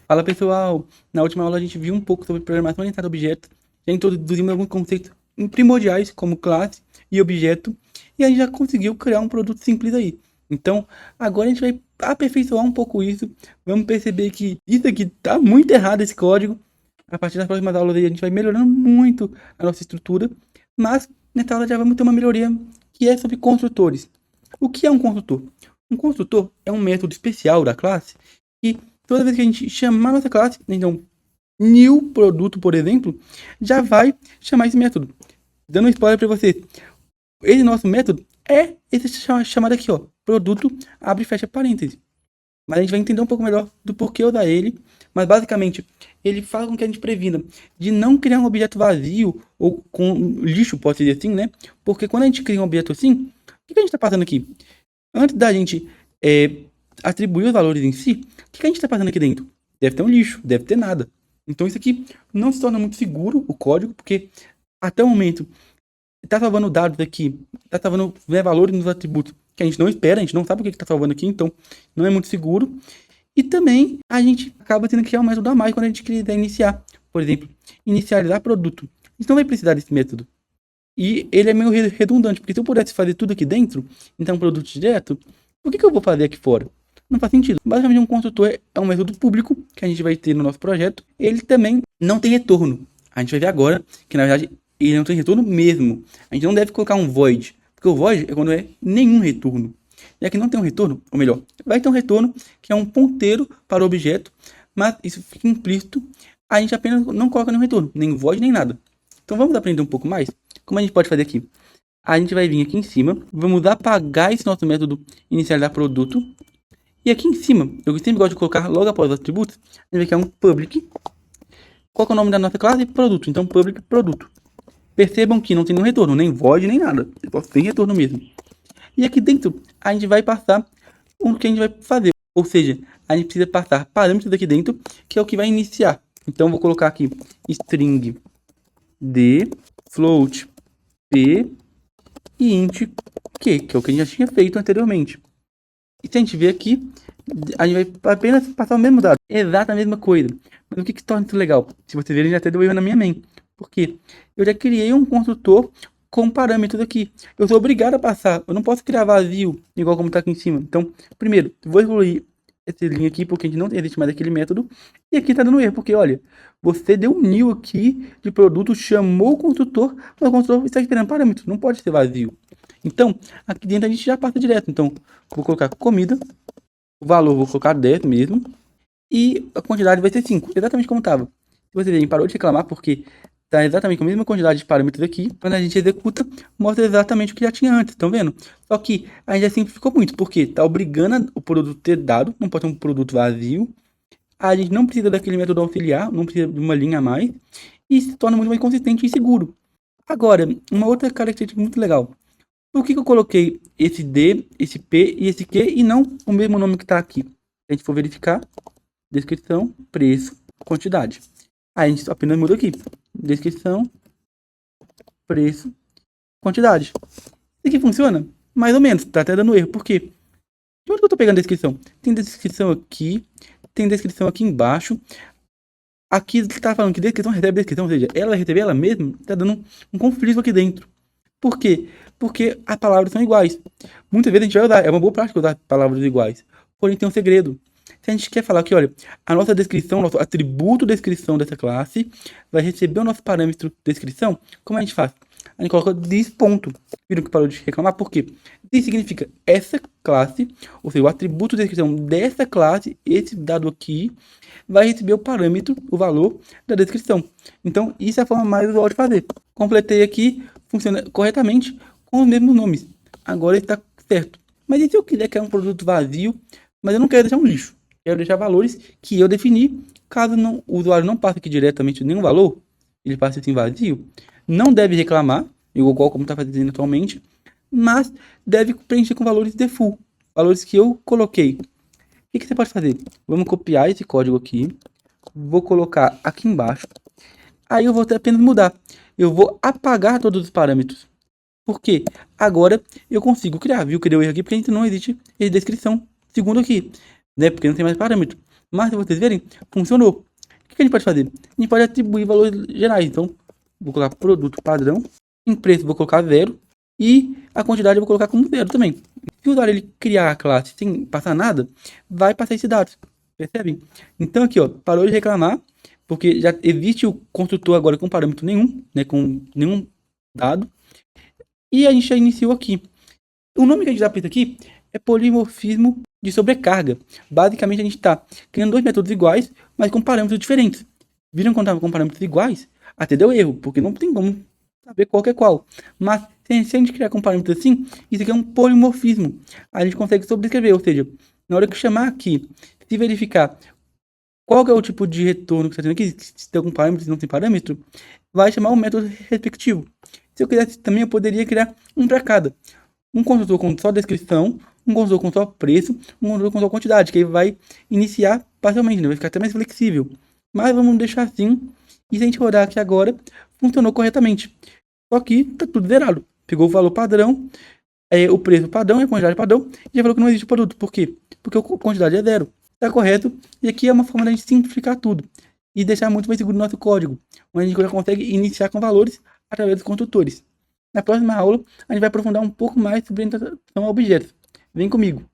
Fala pessoal, na última aula a gente viu um pouco sobre programação orientada a objetos, já introduzimos alguns conceitos primordiais como classe e objeto, e a gente já conseguiu criar um produto simples aí. Então, agora a gente vai aperfeiçoar um pouco isso, vamos perceber que isso aqui tá muito errado esse código. A partir das próximas aulas aí a gente vai melhorando muito a nossa estrutura, mas nessa aula já vamos ter uma melhoria que é sobre construtores. O que é um construtor? Um construtor é um método especial da classe que toda vez que a gente chamar a nossa classe, então new produto, por exemplo, já vai chamar esse método. Dando um spoiler para vocês, esse nosso método é esse chamado aqui, ó, produto abre e fecha parênteses. Mas a gente vai entender um pouco melhor do porquê usar ele, mas basicamente ele faz com que a gente previna de não criar um objeto vazio ou com lixo, pode ser assim, né? Porque quando a gente cria um objeto assim, o que a gente está passando aqui? Antes da gente atribuir os valores em si, o que a gente está fazendo aqui dentro? Deve ter um lixo, deve ter nada. Então isso aqui não se torna muito seguro, o código, porque até o momento está salvando dados aqui, está salvando valores nos atributos que a gente não espera, a gente não sabe o que está salvando aqui, então não é muito seguro. E também a gente acaba tendo que criar um método a mais quando a gente quiser iniciar. Por exemplo, inicializar produto. A gente não vai precisar desse método. E ele é meio redundante, porque se eu pudesse fazer tudo aqui dentro, então produto direto, por que eu vou fazer aqui fora? Não faz sentido. Basicamente, um construtor é um método público que a gente vai ter no nosso projeto. Ele também não tem retorno. A gente vai ver agora que, na verdade, ele não tem retorno mesmo. A gente não deve colocar um void, porque o void é quando é nenhum retorno. E aqui não tem um retorno, ou melhor, vai ter um retorno que é um ponteiro para o objeto, mas isso fica implícito. A gente apenas não coloca nenhum retorno, nem void, nem nada. Então vamos aprender um pouco mais? Como a gente pode fazer aqui? A gente vai vir aqui em cima, vamos apagar esse nosso método inicializar produto. E aqui em cima, eu sempre gosto de colocar logo após os atributos, a gente vai criar um public. Qual é o nome da nossa classe? Produto. Então, public produto. Percebam que não tem nenhum retorno, nem void, nem nada. Só tem retorno mesmo. E aqui dentro, a gente vai passar o que a gente vai fazer. Ou seja, a gente precisa passar parâmetros aqui dentro, que é o que vai iniciar. Então, eu vou colocar aqui string d, float p e int q, que é o que a gente já tinha feito anteriormente. E se a gente ver aqui, a gente vai apenas passar o mesmo dado. Exata a mesma coisa. Mas o que torna isso legal? Se você ver, ele já até deu erro na minha main. Por quê? Eu já criei um construtor com parâmetros aqui. Eu sou obrigado a passar. Eu não posso criar vazio, igual como está aqui em cima. Então, primeiro, vou excluir essa linha aqui, porque a gente não existe mais aquele método. E aqui está dando erro, porque olha, você deu um new aqui de produto, chamou o construtor, mas o construtor está esperando parâmetros. Não pode ser vazio. Então, aqui dentro a gente já passa direto. Então, vou colocar comida, o valor vou colocar 10 mesmo, e a quantidade vai ser 5, exatamente como estava. Se você ver, parou de reclamar porque está exatamente com a mesma quantidade de parâmetros aqui. Quando a gente executa, mostra exatamente o que já tinha antes, estão vendo? Só que a gente já simplificou muito, porque está obrigando o produto a ter dado, não pode ter um produto vazio. A gente não precisa daquele método auxiliar, não precisa de uma linha a mais, e se torna muito mais consistente e seguro. Agora, uma outra característica muito legal. Por que eu coloquei esse D, esse P e esse Q e não o mesmo nome que está aqui? Se a gente for verificar, descrição, preço, quantidade. Aí a gente apenas muda aqui. Descrição, preço, quantidade. Isso aqui funciona? Mais ou menos. Tá até dando erro. Por quê? De onde que eu tô pegando a descrição? Tem descrição aqui. Tem descrição aqui embaixo. Aqui está falando que descrição recebe descrição. Ou seja, ela vai receber ela mesma. Tá dando um conflito aqui dentro. Por quê? Porque as palavras são iguais. Muitas vezes a gente vai usar, é uma boa prática usar palavras iguais. Porém tem um segredo. Se a gente quer falar que, olha, a nossa descrição, nosso atributo descrição dessa classe vai receber o nosso parâmetro descrição, como a gente faz? A gente coloca this ponto. Viram que parou de reclamar? Por quê? This significa essa classe, ou seja, o atributo descrição dessa classe, esse dado aqui, vai receber o parâmetro, o valor da descrição. Então, isso é a forma mais usual de fazer. Completei aqui, funciona corretamente com os mesmos nomes. Agora está certo. Mas e se eu quiser criar um produto vazio, mas eu não quero deixar um lixo? Quero deixar valores que eu defini. Caso não, o usuário não passe aqui diretamente nenhum valor, ele passe assim vazio, não deve reclamar, igual como está fazendo atualmente, mas deve preencher com valores default, valores que eu coloquei. O que você pode fazer? Vamos copiar esse código aqui, vou colocar aqui embaixo, aí eu vou apenas mudar. Eu vou apagar todos os parâmetros. Porque agora eu consigo criar, viu? Que deu erro aqui porque não existe descrição segundo aqui, né? Porque não tem mais parâmetro. Mas se vocês verem, funcionou. O que a gente pode fazer? A gente pode atribuir valores gerais. Então, vou colocar produto padrão. Em preço, vou colocar 0. E a quantidade eu vou colocar como 0 também. Se o usuário ele criar a classe sem passar nada, vai passar esses dados. Percebem? Então aqui, ó, parou de reclamar, porque já existe o construtor agora com parâmetro nenhum, né? Com nenhum dado. E a gente já iniciou aqui. O nome que a gente dá para isso aqui é polimorfismo de sobrecarga. Basicamente, a gente está criando dois métodos iguais, mas com parâmetros diferentes. Viram quando estava com parâmetros iguais? Até deu erro, porque não tem como saber qual que é qual. Mas se a gente criar com parâmetros assim, isso aqui é um polimorfismo. A gente consegue sobrescrever, ou seja, na hora que eu chamar aqui, se verificar qual que é o tipo de retorno que está tendo aqui, se tem algum parâmetro, se não tem parâmetro, vai chamar o método respectivo. Se eu quisesse também, eu poderia criar um para cada. Um construtor com só descrição, um construtor com só preço, um construtor com só quantidade, que aí vai iniciar parcialmente, né? Vai ficar até mais flexível. Mas vamos deixar assim, e se a gente rodar aqui agora, funcionou corretamente. Só que tá tudo zerado. Pegou o valor padrão, o preço padrão e a quantidade padrão, e já falou que não existe produto. Por quê? Porque a quantidade é 0. Tá correto, e aqui é uma forma da gente simplificar tudo e deixar muito mais seguro o nosso código, onde a gente já consegue iniciar com valores através dos construtores. Na próxima aula, a gente vai aprofundar um pouco mais sobre a orientação a objetos. Vem comigo!